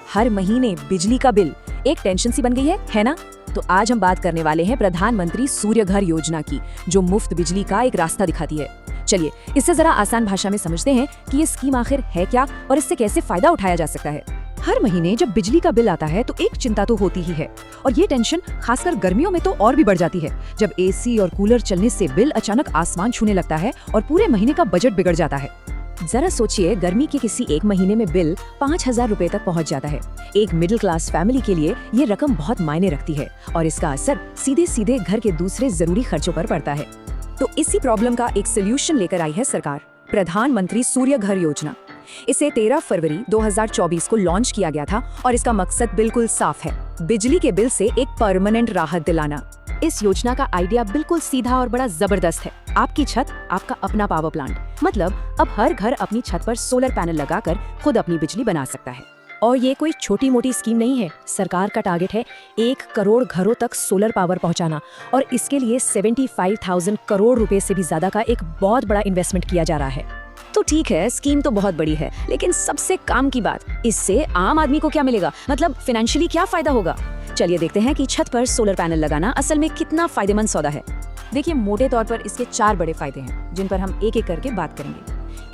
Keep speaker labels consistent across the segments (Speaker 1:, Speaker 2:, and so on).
Speaker 1: हर महीने बिजली का बिल एक टेंशन सी बन गई है ना? तो आज हम बात करने वाले हैं प्रधानमंत्री सूर्य घर योजना की, जो मुफ्त बिजली का एक रास्ता दिखाती है। चलिए इससे जरा आसान भाषा में समझते हैं कि ये स्कीम आखिर है क्या और इससे कैसे फायदा उठाया जा सकता है। हर महीने जब बिजली का बिल आता है तो एक चिंता तो होती ही है, और ये टेंशन खासकर गर्मियों में तो और भी बढ़ जाती है, जब एसी और कूलर चलने से बिल अचानक आसमान छूने लगता है और पूरे महीने का बजट बिगड़ जाता है। जरा सोचिए, गर्मी के किसी एक महीने में बिल 5,000 रुपए तक पहुंच जाता है। एक मिडिल क्लास फैमिली के लिए ये रकम बहुत मायने रखती है और इसका असर सीधे सीधे घर के दूसरे जरूरी खर्चों पर पड़ता है। तो इसी प्रॉब्लम का एक सोल्यूशन लेकर आई है सरकार, प्रधानमंत्री सूर्य घर योजना। इसे 13 फरवरी 2024 को लॉन्च किया गया था और इसका मकसद बिल्कुल साफ है, बिजली के बिल से एक परमानेंट राहत दिलाना। इस योजना का आइडिया बिल्कुल सीधा और बड़ा जबरदस्त है। आपकी छत, आपका अपना पावर प्लांट, मतलब अब हर घर अपनी छत पर सोलर पैनल लगाकर खुद अपनी बिजली बना सकता है। और ये कोई छोटी मोटी स्कीम नहीं है। सरकार का टारगेट है 1 करोड़ घरों तक सोलर पावर पहुंचाना, और इसके लिए 75,000 करोड़ रुपए से भी ज्यादा का एक बहुत बड़ा इन्वेस्टमेंट किया जा रहा है। तो ठीक है, स्कीम तो बहुत बड़ी है, लेकिन सबसे काम की बात, इससे आम आदमी को क्या मिलेगा, मतलब फाइनेंशियली क्या फायदा होगा। चलिए देखते हैं कि छत पर सोलर पैनल लगाना असल में कितना फायदेमंद सौदा है। देखिए, मोटे तौर पर इसके 4 बड़े फायदे हैं, जिन पर हम एक एक करके बात करेंगे।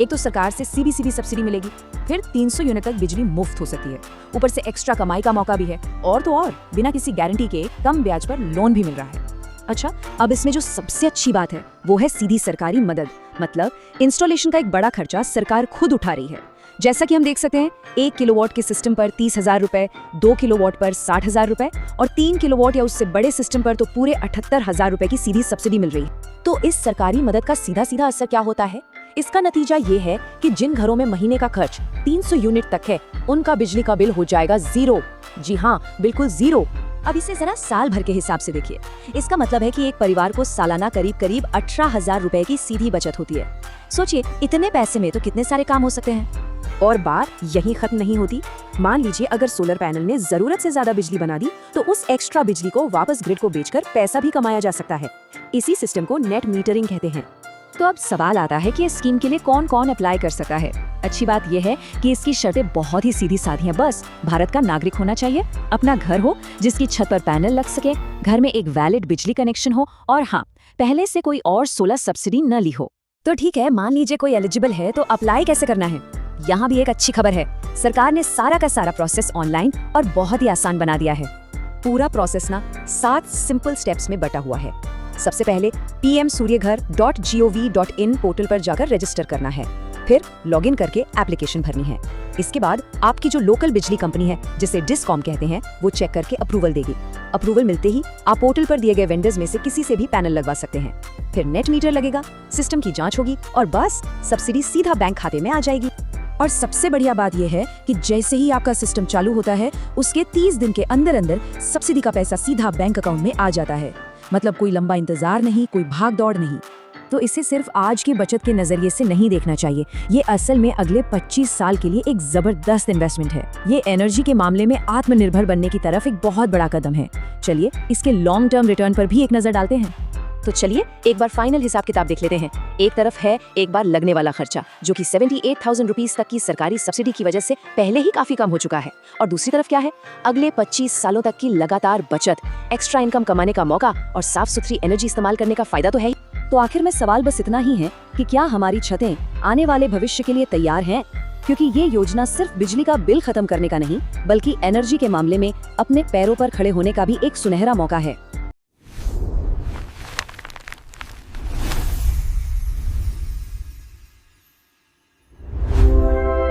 Speaker 1: एक तो सरकार से सीधी सब्सिडी मिलेगी, फिर 300 यूनिट तक बिजली मुफ्त हो सकती है, ऊपर से एक्स्ट्रा कमाई का मौका भी है, और तो और बिना किसी गारंटी के कम ब्याज पर लोन भी मिल रहा है। अच्छा, अब इसमें जो सबसे अच्छी बात है वो है सीधी सरकारी मदद, मतलब इंस्टॉलेशन का एक बड़ा खर्चा सरकार खुद उठा रही है। जैसा कि हम देख सकते हैं, 1 किलोवाट के सिस्टम पर 30,000 रुपए, 2 किलोवाट पर 60,000 रुपए और 3 किलोवाट या उससे बड़े सिस्टम पर तो पूरे 78,000 रुपए की सीधी सब्सिडी मिल रही है। तो इस सरकारी मदद का सीधा सीधा असर क्या होता है? इसका नतीजा ये है कि जिन घरों में महीने का खर्च 300 यूनिट तक है, उनका बिजली का बिल हो जाएगा 0। जी हाँ, बिल्कुल 0। अब इसे जरा साल भर के हिसाब से देखिए। इसका मतलब है कि एक परिवार को सालाना करीब 18,000 रुपए की सीधी बचत होती है। सोचिए, इतने पैसे में तो कितने सारे काम हो सकते हैं। और बात यही खत्म नहीं होती। मान लीजिए अगर सोलर पैनल ने जरूरत से ज्यादा बिजली बना दी, तो उस एक्स्ट्रा बिजली को वापस ग्रिड को बेचकर पैसा भी कमाया जा सकता है। इसी सिस्टम को नेट मीटरिंग कहते हैं। तो अब सवाल आता है कि इस स्कीम के लिए कौन कौन अप्लाई कर सकता है। अच्छी बात यह है कि इसकी शर्तें बहुत ही सीधी साधी हैं। बस भारत का नागरिक होना चाहिए, अपना घर हो जिसकी छत पर पैनल लग सके, घर में एक वैलिड बिजली कनेक्शन हो, और हाँ, पहले से कोई और सोलर सब्सिडी न ली हो। तो ठीक है, मान लीजिए कोई एलिजिबल है, तो अप्लाई कैसे करना है? यहाँ भी एक अच्छी खबर है, सरकार ने सारा का सारा प्रोसेस ऑनलाइन और बहुत ही आसान बना दिया है। पूरा प्रोसेस ना 7 सिंपल स्टेप्स में बटा हुआ है। सबसे पहले pmsuryaghar.gov.in पोर्टल पर जाकर रजिस्टर करना है, फिर लॉगिन करके एप्लीकेशन भरनी है। इसके बाद आपकी जो लोकल बिजली कंपनी है, जिसे डिस्कॉम कहते हैं, वो चेक करके अप्रूवल देगी। अप्रूवल मिलते ही आप पोर्टल पर दिए गए वेंडर्स में से किसी से भी पैनल लगवा सकते हैं। फिर नेट मीटर लगेगा, सिस्टम की जांच होगी और बस सब्सिडी सीधा बैंक खाते में आ जाएगी। और सबसे बढ़िया बात यह है कि जैसे ही आपका सिस्टम चालू होता है, उसके 30 दिन के अंदर अंदर सब्सिडी का पैसा सीधा बैंक अकाउंट में आ जाता है। मतलब कोई लंबा इंतजार नहीं, कोई भाग दौड़ नहीं। तो इसे सिर्फ आज की बचत के नजरिए से नहीं देखना चाहिए। ये असल में अगले 25 साल के लिए एक जबरदस्त इन्वेस्टमेंट है। ये एनर्जी के मामले में आत्मनिर्भर बनने की तरफ एक बहुत बड़ा कदम है। चलिए इसके लॉन्ग टर्म रिटर्न पर भी एक नजर डालते हैं। तो चलिए एक बार फाइनल हिसाब किताब देख लेते हैं। एक तरफ है एक बार लगने वाला खर्चा, जो कि 78,000 रुपीज तक की सरकारी सब्सिडी की वजह से पहले ही काफी कम हो चुका है। और दूसरी तरफ क्या है? अगले 25 सालों तक की लगातार बचत, एक्स्ट्रा इनकम कमाने का मौका और साफ सुथरी एनर्जी इस्तेमाल करने का फायदा तो है ही। तो आखिर में सवाल बस इतना ही है कि क्या हमारी छतें आने वाले भविष्य के लिए तैयार हैं? क्योंकि ये योजना सिर्फ बिजली का बिल खत्म करने का नहीं, बल्कि एनर्जी के मामले में अपने पैरों पर खड़े होने का भी एक सुनहरा मौका है।